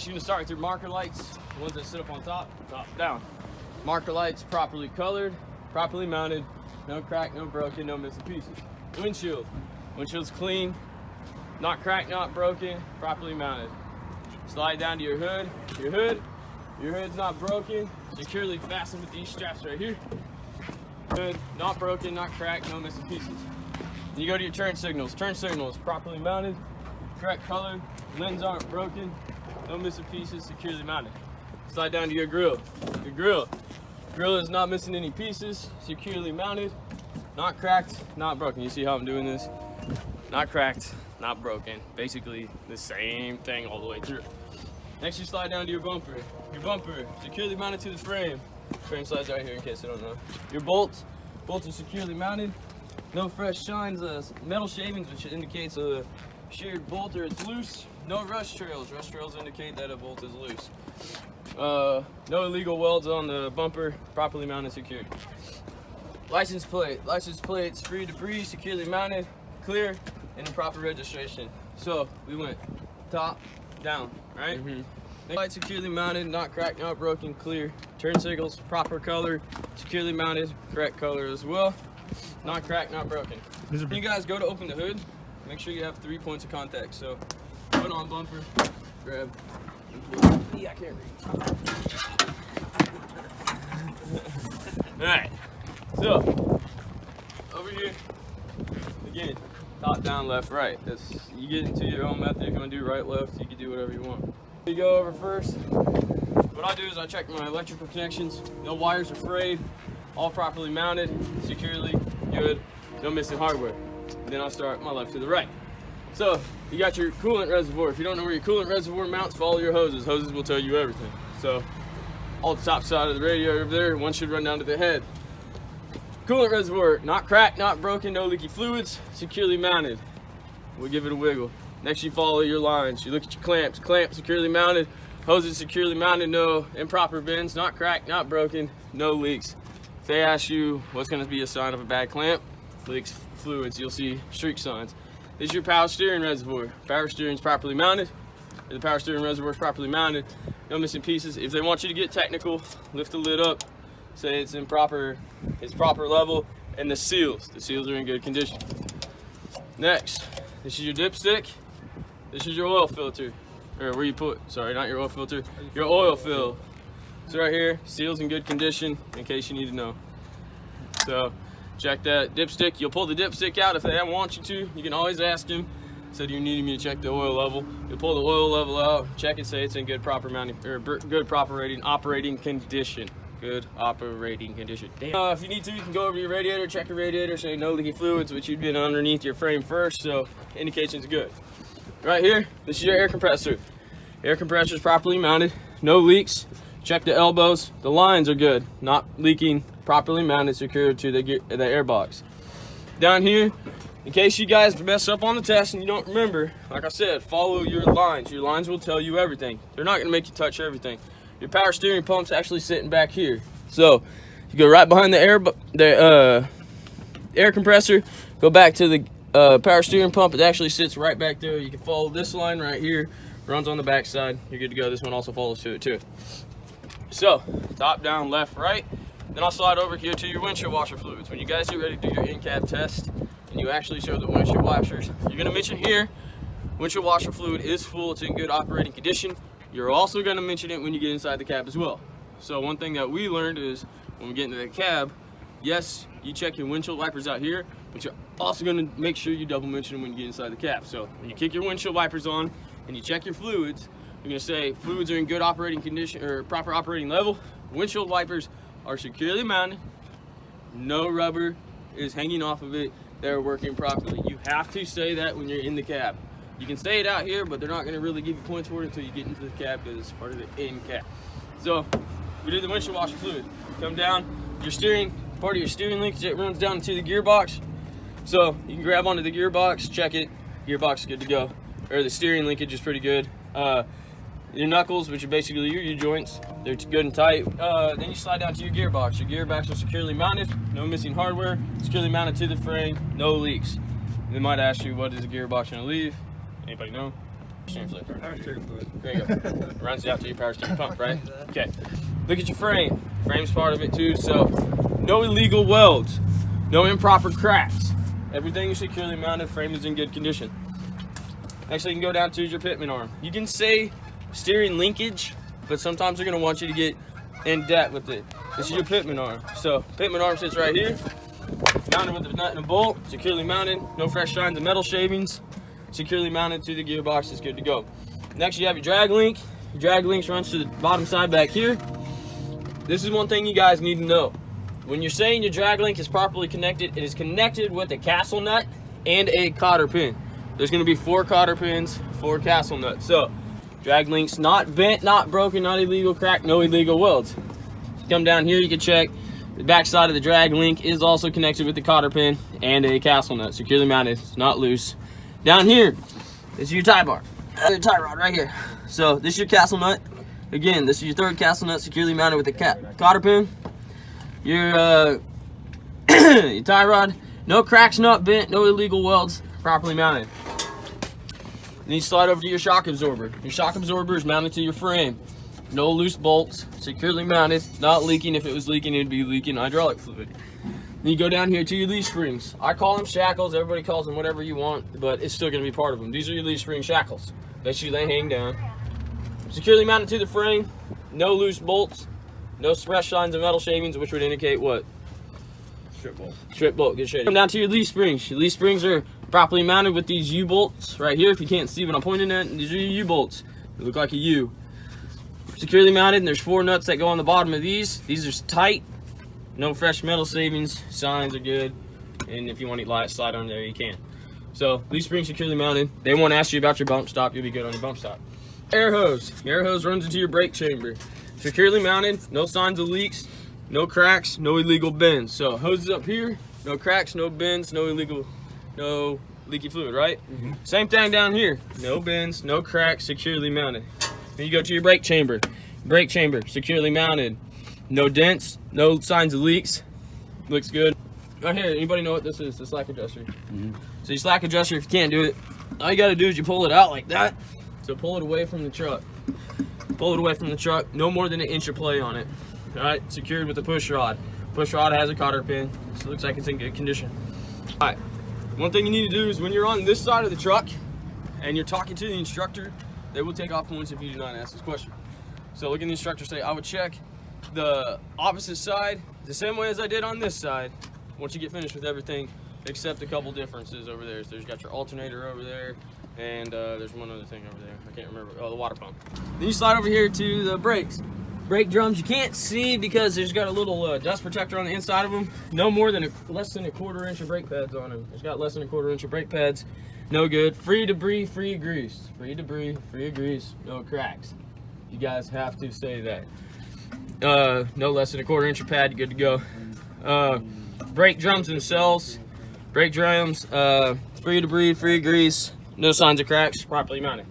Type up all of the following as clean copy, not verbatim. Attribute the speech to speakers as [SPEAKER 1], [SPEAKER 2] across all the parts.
[SPEAKER 1] Next, you're gonna start with your marker lights, the ones that sit up on top, down. Marker lights properly colored, properly mounted, no crack, no broken, no missing pieces. Windshield. Windshield's clean, not cracked, not broken, properly mounted. Slide down to your hood. Your hood's not broken, securely fastened with these straps right here. Hood, not broken, not cracked, no missing pieces. Then you go to your turn signals. Turn signals properly mounted, correct color, lens aren't broken, no missing pieces, securely mounted. Slide down to your grill. Your grill is not missing any pieces, securely mounted, not cracked, not broken. You see how I'm doing this? Not cracked, not broken. Basically the same thing all the way through. Next, you slide down to your bumper. Your bumper, securely mounted to the frame. Frame slides right here in case you don't know. Your bolts are securely mounted. No fresh shines, metal shavings, which indicates a sheared bolt or it's loose. No rust trails. Rust trails indicate that a bolt is loose. No illegal welds on the bumper, properly mounted, secured. License plate. License plates free debris, securely mounted, clear, and in proper registration. So we went top, down, right? Light securely mounted, not cracked, not broken, clear. Turn signals, proper color, securely mounted, correct color as well. Not cracked, not broken. When you guys go to open the hood, make sure you have 3 points of contact. So put on bumper, grab, and pull. Yeah, I can't reach. Alright, so over here, again, top, down, left, right. You get into your own method. If you want to do right, left, you can do whatever you want. You go over first. What I do is I check my electrical connections. No wires are frayed, all properly mounted, securely, good, no missing hardware. And then I start my left to the right. So you got your coolant reservoir. If you don't know where your coolant reservoir mounts, follow your hoses. Hoses will tell you everything. So all the top side of the radiator over there, one should run down to the head. Coolant reservoir, not cracked, not broken, no leaky fluids, securely mounted. We'll give it a wiggle. Next, you follow your lines. You look at your clamps. Clamp securely mounted. Hoses securely mounted. No improper bends. Not cracked, not broken. No leaks. If they ask you what's going to be a sign of a bad clamp, leaks fluids. You'll see streak signs. This is your power steering reservoir. Power steering is properly mounted. The power steering reservoir is properly mounted. No missing pieces. If they want you to get technical, lift the lid up. Say it's proper level. And the seals. The seals are in good condition. Next, this is your dipstick. This is your oil filter, or where you put, sorry, not your oil filter, your oil fill. So right here, seal's in good condition, in case you need to know. So check that dipstick. You'll pull the dipstick out if they want you to. You can always ask them. So do you need me to check the oil level? You'll pull the oil level out, check it, say it's in good proper mounting, or good proper operating condition. Good operating condition. If you need to, you can go over your radiator, check your radiator, say no leaky fluids, which you'd been underneath your frame first, so indication's good. Right here, this is your air compressor. Air compressor is properly mounted, no leaks. Check the elbows. The lines are good, not leaking, properly mounted, secured to the air box. Down here, in case you guys mess up on the test and you don't remember, like I said, follow your lines. Your lines will tell you everything. They're not going to make you touch everything. Your power steering pump's actually sitting back here. So you go right behind the air compressor, go back to the power steering pump. It actually sits right back there. You can follow this line right here, runs on the back side. You're good to go. This one also follows to it too. So top, down, left, right. Then I'll slide over here to your windshield washer fluids. When you guys get ready to do your in-cab test and you actually show the windshield washers, you're going to mention here windshield washer fluid is full, it's in good operating condition. You're also going to mention it when you get inside the cab as well. So one thing that we learned is when we get into the cab, yes, you check your windshield wipers out here, but you're also going to make sure you double mention them when you get inside the cab. So when you kick your windshield wipers on and you check your fluids, you're going to say fluids are in good operating condition or proper operating level. Windshield wipers are securely mounted. No rubber is hanging off of it. They're working properly. You have to say that when you're in the cab. You can say it out here, but they're not going to really give you points for it until you get into the cab because it's part of the in-cab. So we did the windshield washer fluid. Come down, your steering, part of your steering linkage, it runs down to the gearbox. So you can grab onto the gearbox, check it, gearbox is good to go. Or the steering linkage is pretty good. Your knuckles, which are basically your U-joints, they're good and tight. Then you slide down to your gearbox. Your gearbox is securely mounted, no missing hardware, securely mounted to the frame, no leaks. They might ask you, what is the gearbox going to leave? Anybody know? Steering fluid.
[SPEAKER 2] Power steering fluid.
[SPEAKER 1] There you go. Runs it out to your power steering pump, right? Okay. Look at your frame. Frame's part of it too, so no illegal welds, no improper cracks. Everything is securely mounted, frame is in good condition. Actually, you can go down to your pitman arm. You can say steering linkage, but sometimes they're going to want you to get in depth with it. This is your pitman arm. So, pitman arm sits right here, mounted with a nut and a bolt, securely mounted, no fresh shines of metal shavings, securely mounted to the gearbox, it's good to go. Next, you have your drag link. Your drag link runs to the bottom side back here. This is one thing you guys need to know. When you're saying your drag link is properly connected, it is connected with a castle nut and a cotter pin. There's going to be 4 cotter pins, 4 castle nuts. So, drag link's not bent, not broken, not illegal crack, no illegal welds. Come down here, you can check the back side of the drag link is also connected with the cotter pin and a castle nut, securely mounted, it's not loose. Down here, this is your tie bar, your tie rod right here. So, this is your castle nut. Again, this is your 3rd castle nut, securely mounted with the cotter pin. Your, your tie rod, no cracks, not bent, no illegal welds, properly mounted. Then you slide over to your shock absorber. Your shock absorber is mounted to your frame. No loose bolts, securely mounted, not leaking. If it was leaking, it'd be leaking hydraulic fluid. Then you go down here to your leaf springs. I call them shackles, everybody calls them whatever you want, but it's still gonna be part of them. These are your leaf spring shackles. Basically, they hang down. Securely mounted to the frame, no loose bolts, no fresh lines of metal shavings, which would indicate what?
[SPEAKER 2] Strip bolt.
[SPEAKER 1] Strip bolt, good shade. Come down to your leaf springs. Your leaf springs are properly mounted with these U-bolts right here. If you can't see what I'm pointing at, these are your U-bolts. They look like a U. Securely mounted, and there's 4 nuts that go on the bottom of these. These are tight, no fresh metal shavings, signs are good, and if you want to slide on there, you can. So, leaf springs securely mounted. They won't ask you about your bump stop, you'll be good on your bump stop. Air hose. Your air hose runs into your brake chamber. Securely mounted, no signs of leaks, no cracks, no illegal bends. So, hoses up here, no cracks, no bends, no leaky fluid, right? Same thing down here. No bends, no cracks, securely mounted. Then you go to your brake chamber. Brake chamber, securely mounted. No dents, no signs of leaks. Looks good. Right here, anybody know what this is? The slack adjuster. So your slack adjuster, if you can't do it, all you gotta do is you pull it out like that. So pull it away from the truck. Pull it away from the truck, no more than 1 inch of play on it. All right, secured with a push rod. Push rod has a cotter pin, so it looks like it's in good condition. All right, one thing you need to do is when you're on this side of the truck and you're talking to the instructor, they will take off points if you do not ask this question. So look at the instructor, say, I would check the opposite side the same way as I did on this side once you get finished with everything, except a couple differences over there. So there's got your alternator over there, and there's one other thing over there. I can't remember. Oh, the water pump. Then you slide over here to the brakes. Brake drums you can't see because there's got a little dust protector on the inside of them. No more than less than a 1/4 inch of brake pads on them. It's got less than a 1/4 inch of brake pads. No good. Free debris, free grease. Free debris, free grease. No cracks. You guys have to say that. No less than a 1/4 inch of pad. You're good to go. Brake drums themselves. Brake drums. Free debris, free grease. No signs of cracks. Properly mounted.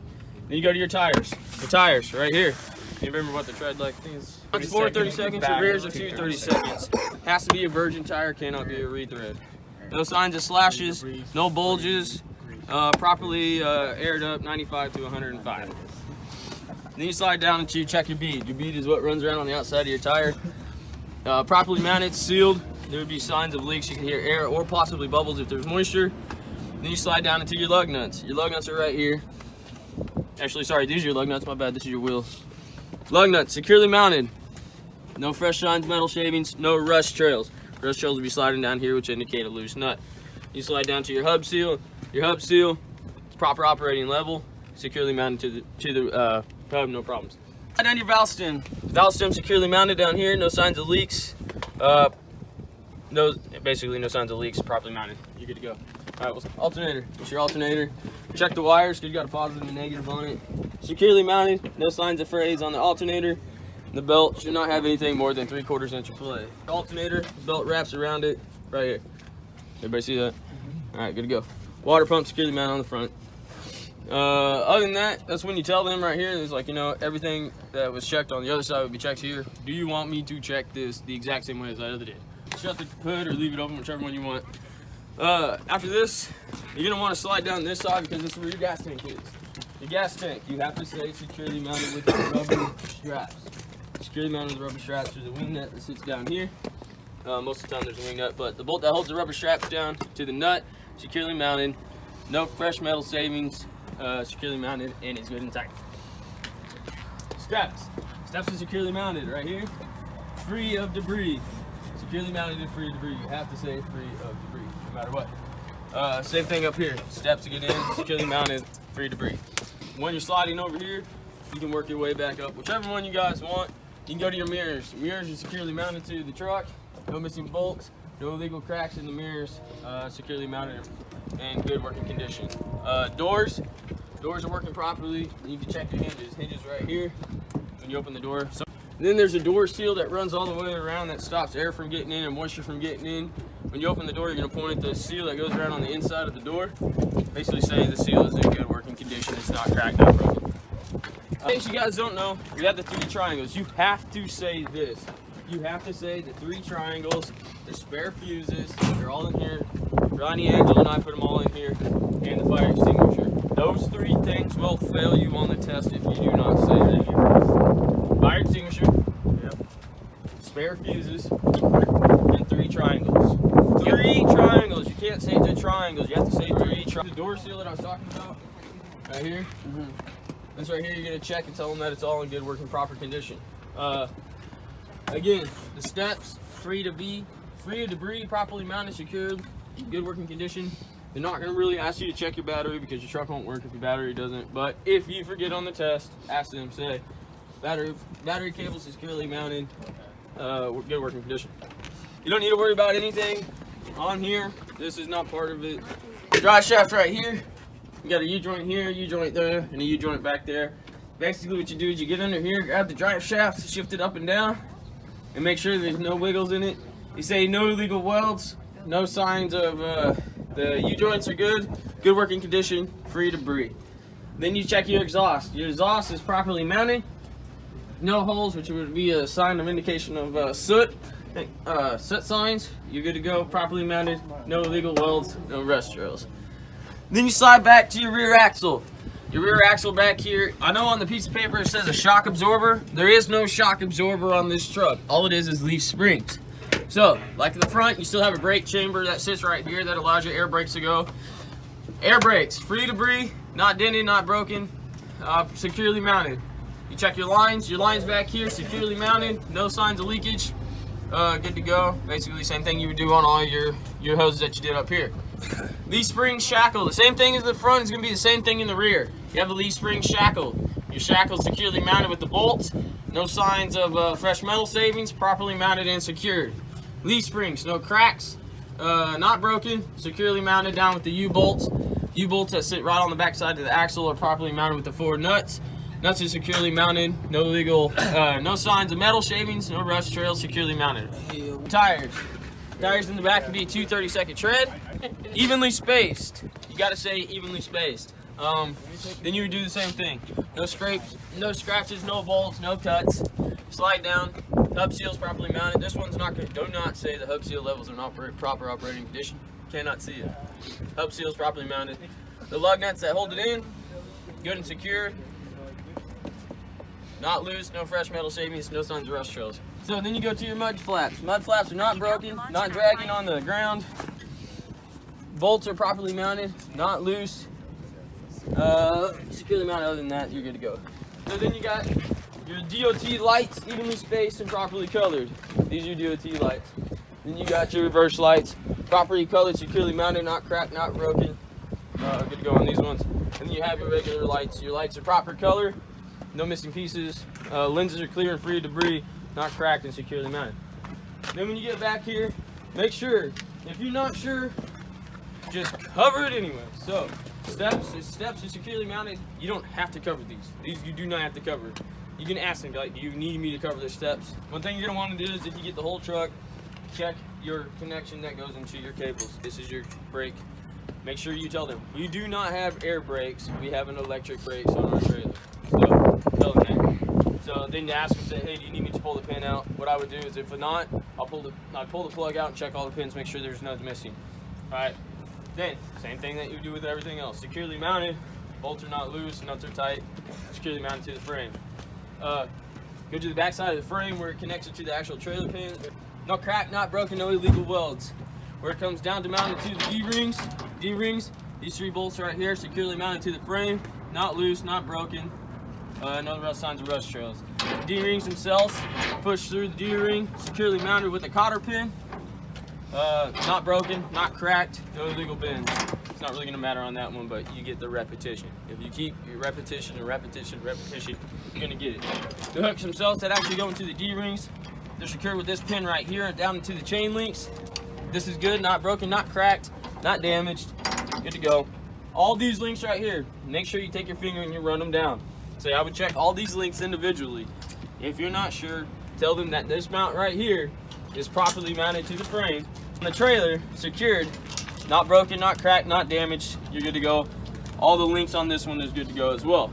[SPEAKER 1] Then you go to your tires. The tires right here. You remember what the tread like is? Front 4 30 seconds, your rears are 2 30 seconds. Has to be a virgin tire, cannot be a rethread. No signs of slashes, no bulges, properly aired up 95 to 105. Then you slide down and you check your bead. Your bead is what runs around on the outside of your tire. Properly mounted, sealed. There would be signs of leaks. You can hear air or possibly bubbles if there's moisture. Then you slide down into your lug nuts. Your lug nuts are right here. Actually, sorry, these are your lug nuts. My bad, this is your wheel. Lug nuts, securely mounted. No fresh signs, metal shavings, no rust trails. Rust trails will be sliding down here, which indicate a loose nut. You slide down to your hub seal. Your hub seal, proper operating level, securely mounted to the hub, no problems. Slide down your valve stem. Valve stem securely mounted down here, no signs of leaks. Basically no signs of leaks, properly mounted. You're good to go. All right, well, alternator. It's your alternator. Check the wires, because you got a positive and a negative on it. Securely mounted, no signs of frays on the alternator. The belt should not have anything more than 3/4 inch of play. Alternator, belt wraps around it, right here. Everybody see that? All right, good to go. Water pump securely mounted on the front. Other than that, that's when you tell them right here, it's like, you know, everything that was checked on the other side would be checked here. Do you want me to check this the exact same way as I other did? Shut the hood or leave it open, whichever one you want. After this, you're gonna want to slide down this side because this is where your gas tank is. Your gas tank, you have to say securely mounted with rubber straps. Securely mounted with rubber straps. There's a wing nut that sits down here. Most of the time there's a wing nut, but the bolt that holds the rubber straps down to the nut, securely mounted. No fresh metal savings, securely mounted, and it's good and tight. Steps. Steps are securely mounted right here. Free of debris. Securely mounted and free of debris. You have to say free of debris, no matter what. Same thing up here. Steps to get in, securely mounted, free of debris. When you're sliding over here, you can work your way back up. Whichever one you guys want. You can go to your mirrors. Mirrors are securely mounted to the truck. No missing bolts. No illegal cracks in the mirrors. Securely mounted and good working condition. Doors are working properly. You need to check your hinges. Hinges right here when you open the door. So, then there's a door seal that runs all the way around that stops air from getting in and moisture from getting in. When you open the door, you're going to point at the seal that goes around on the inside of the door. Basically saying the seal is in good working condition. It's not cracked, not broken. In case you guys don't know, we have the 3 triangles. You have to say this. You have to say the 3 triangles, the spare fuses, they're all in here. Ronnie, Angel, and I put them all in here, and the fire extinguisher. Those 3 things will fail you on the test if you do not say that. Fire extinguisher, spare fuses, and 3 triangles. 3 triangles. You can't say the triangles. You have to say 3 triangles. The door seal that I was talking about, right here. This right here, you're gonna check and tell them that it's all in good working proper condition. Again, the steps, free of debris, properly mounted, secured, good working condition. They're not going to really ask you to check your battery because your truck won't work if your battery doesn't. But if you forget on the test, ask them, say, battery cable securely mounted, good working condition. You don't need to worry about anything on here. This is not part of it. Drive shaft right here. You got a U-joint here, U-joint there, and a U-joint back there. Basically what you do is you get under here, grab the drive shaft, shift it up and down, and make sure there's no wiggles in it. You say no illegal welds, no signs of the U-joints are good working condition, free debris. Then you check your exhaust. Your exhaust is properly mounted, no holes, which would be a sign of indication of soot signs. You're good to go, properly mounted, no illegal welds, no rust trails. Then you slide back to your rear axle. Your rear axle back here, I know on the piece of paper it says a shock absorber. There is no shock absorber on this truck. All it is leaf springs. So, like the front, you still have a brake chamber that sits right here that allows your air brakes to go. Air brakes, free debris, not dented, not broken, securely mounted. You check your lines back here, securely mounted, no signs of leakage, good to go. Basically the same thing you would do on all your hoses that you did up here. Leaf spring shackle, the same thing as the front is going to be the same thing in the rear. You have a leaf spring shackle. Your shackle is securely mounted with the bolts. No signs of fresh metal savings, properly mounted and secured. Leaf springs, no cracks, not broken, securely mounted down with the U-bolts. U-bolts that sit right on the back side of the axle are properly mounted with the forward nuts. Nuts are securely mounted, no legal, no signs of metal shavings, no rust trails, securely mounted. Tires. Tires in the back can be 2 30-second tread, evenly spaced. You gotta say evenly spaced. Then you would do the same thing. No scrapes, no scratches, no bolts, no cuts. Slide down. Hub seal's properly mounted. This one's not good. Do not say the hub seal levels are not proper operating condition. Cannot see it. Hub seal's properly mounted. The lug nuts that hold it in, good and secure. Not loose, no fresh metal savings, no signs of rust trails. So then you go to your mud flaps. Mud flaps are not broken, not dragging on the ground. Bolts are properly mounted, not loose. Securely mounted. Other than that, you're good to go. So then you got your DOT lights, evenly spaced and properly colored. These are your DOT lights. Then you got your reverse lights, properly colored, securely mounted, not cracked, not broken. Good to go on these ones. And then you have your regular lights. Your lights are proper color, no missing pieces. Lenses are clear and free of debris, not cracked and securely mounted. Then when you get back here, make sure, if you're not sure, just cover it anyway. So, steps are securely mounted. You don't have to cover these. These you do not have to cover. You can ask them, like, do you need me to cover the steps? One thing you're gonna want to do is if you get the whole truck, check your connection that goes into your cables. This is your brake. Make sure you tell them, we do not have air brakes. We have an electric brakes on our trailer. So, tell them that. So then you ask them, say, hey, do you need me to pull the pin out? What I would do is, if not, I'd pull the plug out and check all the pins, make sure there's nothing missing. All right. Then, same thing that you do with everything else. Securely mounted, Bolts are not loose, nuts are tight, securely mounted to the frame. Go to the back side of the frame where it connects it to the actual trailer pin. No crack, not broken, no illegal welds. Where it comes down to mounted to the D-rings, these 3 bolts right here, securely mounted to the frame, not loose, not broken. No rust signs or rust trails. D-rings themselves, push through the D-ring, securely mounted with a cotter pin. Not broken, not cracked, no illegal bends. It's not really gonna matter on that one, but you get the repetition. If you keep your repetition, you're gonna get it. The hooks themselves that actually go into the D-rings, they're secured with this pin right here down into the chain links. This is good, not broken, not cracked, not damaged, good to go. All these links right here, make sure you take your finger and you run them down. So I would check all these links individually. If you're not sure, tell them that this mount right here is properly mounted to the frame. The trailer secured, not broken, not cracked, not damaged, you're good to go. All the links on this one is good to go as well.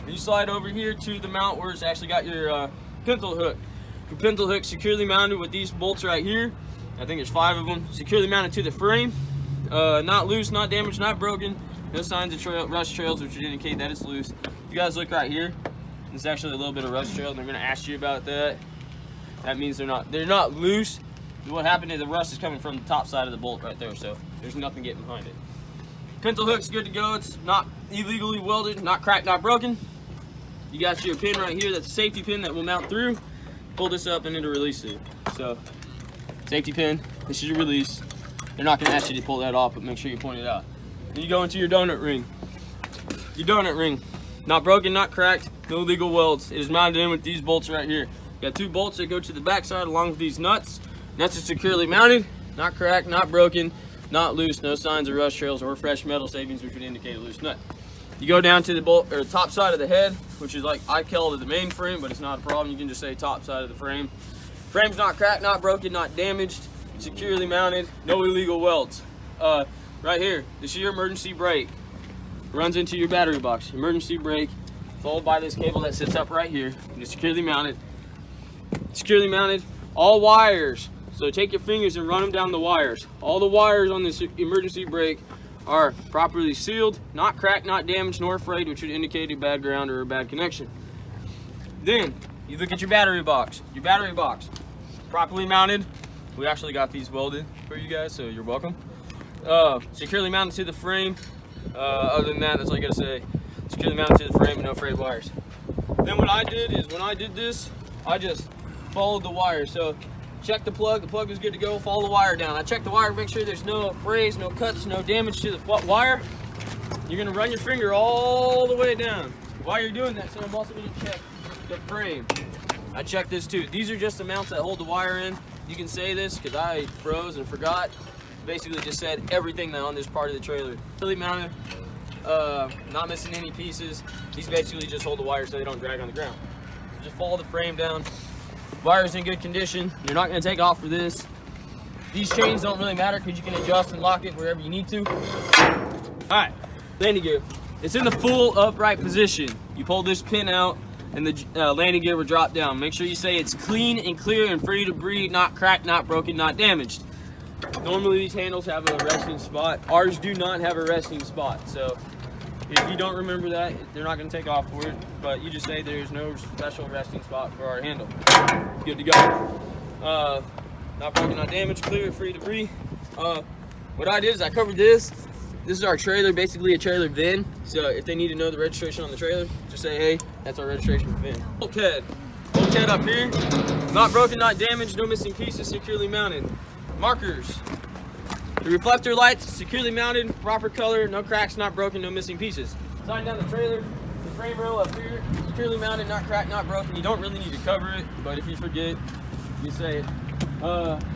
[SPEAKER 1] You slide over here to the mount where it's actually got your pintle hook. Your pintle hook securely mounted with these bolts right here. I think there's 5 of them, securely mounted to the frame. Not loose, not damaged, not broken. No signs of rust trails, which would indicate that it's loose. You guys look right here. There's actually a little bit of rust trail, and they're gonna ask you about that. That means they're not loose. What happened is the rust is coming from the top side of the bolt right there, so there's nothing getting behind it. Pintle hook's good to go. It's not illegally welded, not cracked, not broken. You got your pin right here. That's a safety pin that will mount through. Pull this up and it'll release it. So, safety pin. This is your release. They're not going to ask you to pull that off, but make sure you point it out. Then you go into your donut ring. Your donut ring, not broken, not cracked, no illegal welds. It is mounted in with these bolts right here. You got 2 bolts that go to the back side along with these nuts. Nuts are securely mounted, not cracked, not broken, not loose, no signs of rust trails or fresh metal savings, which would indicate a loose nut. You go down to the bolt or top side of the head, which is like I call it the main frame, but it's not a problem. You can just say top side of the frame. Frame's not cracked, not broken, not damaged, securely mounted, no illegal welds. Right here, this is your emergency brake. Runs into your battery box. Emergency brake, followed by this cable that sits up right here. It's securely mounted. Securely mounted. All wires. So take your fingers and run them down the wires. All the wires on this emergency brake are properly sealed, not cracked, not damaged, nor frayed, which would indicate a bad ground or a bad connection. Then you look at your battery box. Your battery box, properly mounted. We actually got these welded for you guys, so you're welcome. Securely mounted to the frame. Other than that, that's all I gotta say. Securely mounted to the frame and no frayed wires. Then what I did is when I did this, I just followed the wire. So check the plug was good to go, follow the wire down. I checked the wire, make sure there's no frays, no cuts, no damage to the wire. You're gonna run your finger all the way down. While you're doing that, so I'm also gonna check the frame. I checked this too. These are just the mounts that hold the wire in. You can say this because I froze and forgot. Basically just said everything on this part of the trailer. Really mounted, not missing any pieces. These basically just hold the wire so they don't drag on the ground. So just follow the frame down. Wire's in good condition. You're not going to take off for this. These chains don't really matter because you can adjust and lock it wherever you need to. Alright, landing gear. It's in the full upright position. You pull this pin out and the landing gear will drop down. Make sure you say it's clean and clear and free to breathe, not cracked, not broken, not damaged. Normally these handles have a resting spot. Ours do not have a resting spot. So if you don't remember that, they're not going to take off for it, but you just say there's no special resting spot for our handle. Good to go. Not broken, not damaged, clear, free to breathe. What I did is I covered this. This is our trailer, basically a trailer VIN. So if they need to know the registration on the trailer, just say, hey, that's our registration VIN. Bulkhead up here. Not broken, not damaged, no missing pieces, securely mounted. Markers. The reflector lights, securely mounted, proper color, no cracks, not broken, no missing pieces. Slide down the trailer, the frame rail up here, securely mounted, not cracked, not broken. You don't really need to cover it, but if you forget, you say it.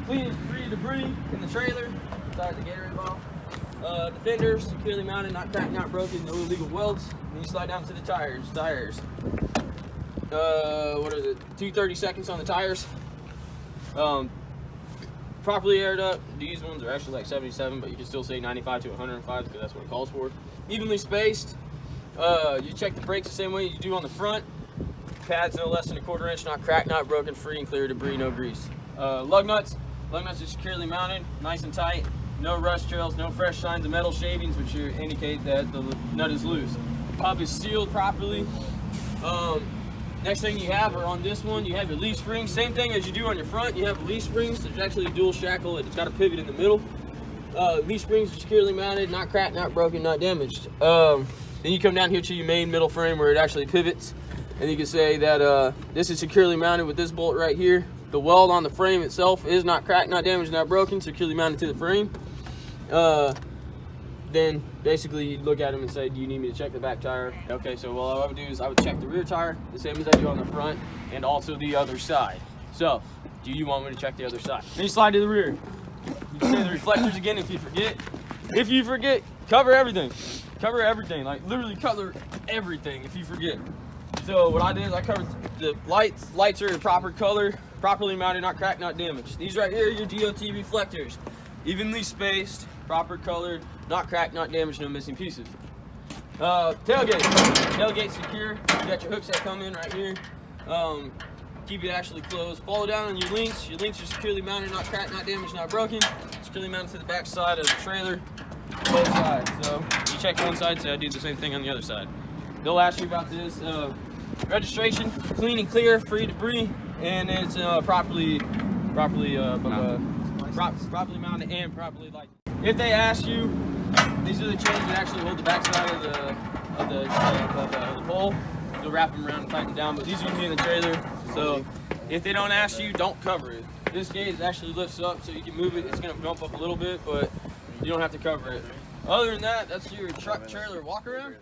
[SPEAKER 1] Clean and free debris in the trailer, inside the Gatorade bottle. The fenders, securely mounted, not cracked, not broken, no illegal welds. And you slide down to the tires. What is it? 230 seconds on the tires. Properly aired up. These ones are actually like 77, but you can still say 95 to 105 because that's what it calls for. Evenly spaced. You check the brakes the same way you do on the front. Pads no less than a 1/4 inch, not cracked, not broken, free and clear of debris, no grease. Lug nuts. Lug nuts are securely mounted, nice and tight. No rust trails, no fresh signs of metal shavings, which indicate that the nut is loose. hub is sealed properly. Next thing you have are on this one, you have your leaf springs. Same thing as you do on your front, you have leaf springs. There's actually a dual shackle, it's got a pivot in the middle. Leaf springs are securely mounted, not cracked, not broken, not damaged. Then you come down here to your main middle frame where it actually pivots. And you can say that this is securely mounted with this bolt right here. The weld on the frame itself is not cracked, not damaged, not broken, securely mounted to the frame. Then basically you look at them and say, do you need me to check the back tire? Okay, so what I would do is I would check the rear tire, the same as I do on the front, and also the other side. So, do you want me to check the other side? Then you slide to the rear. You can say the reflectors again if you forget. If you forget, cover everything. Cover everything, like literally cover everything if you forget. So what I did is I covered the lights. Lights are in proper color, properly mounted, not cracked, not damaged. These right here are your DOT reflectors. Evenly spaced, proper colored, not cracked, not damaged, no missing pieces. Tailgate. Tailgate secure. You got your hooks that come in right here. Keep it actually closed. Follow down on your links. Your links are securely mounted, not cracked, not damaged, not broken. Securely mounted to the back side of the trailer, both sides. So you check one side, so I do the same thing on the other side. They'll ask you about this. Registration, clean and clear, free debris, and it's properly mounted and properly licensed. If they ask you, these are the chains that actually hold the backside of the pole. You'll wrap them around and tighten them down, but these are gonna be in the trailer. So if they don't ask you, don't cover it. This gauge actually lifts up so you can move it. It's gonna bump up a little bit, but you don't have to cover it. Other than that, that's your truck trailer walk around.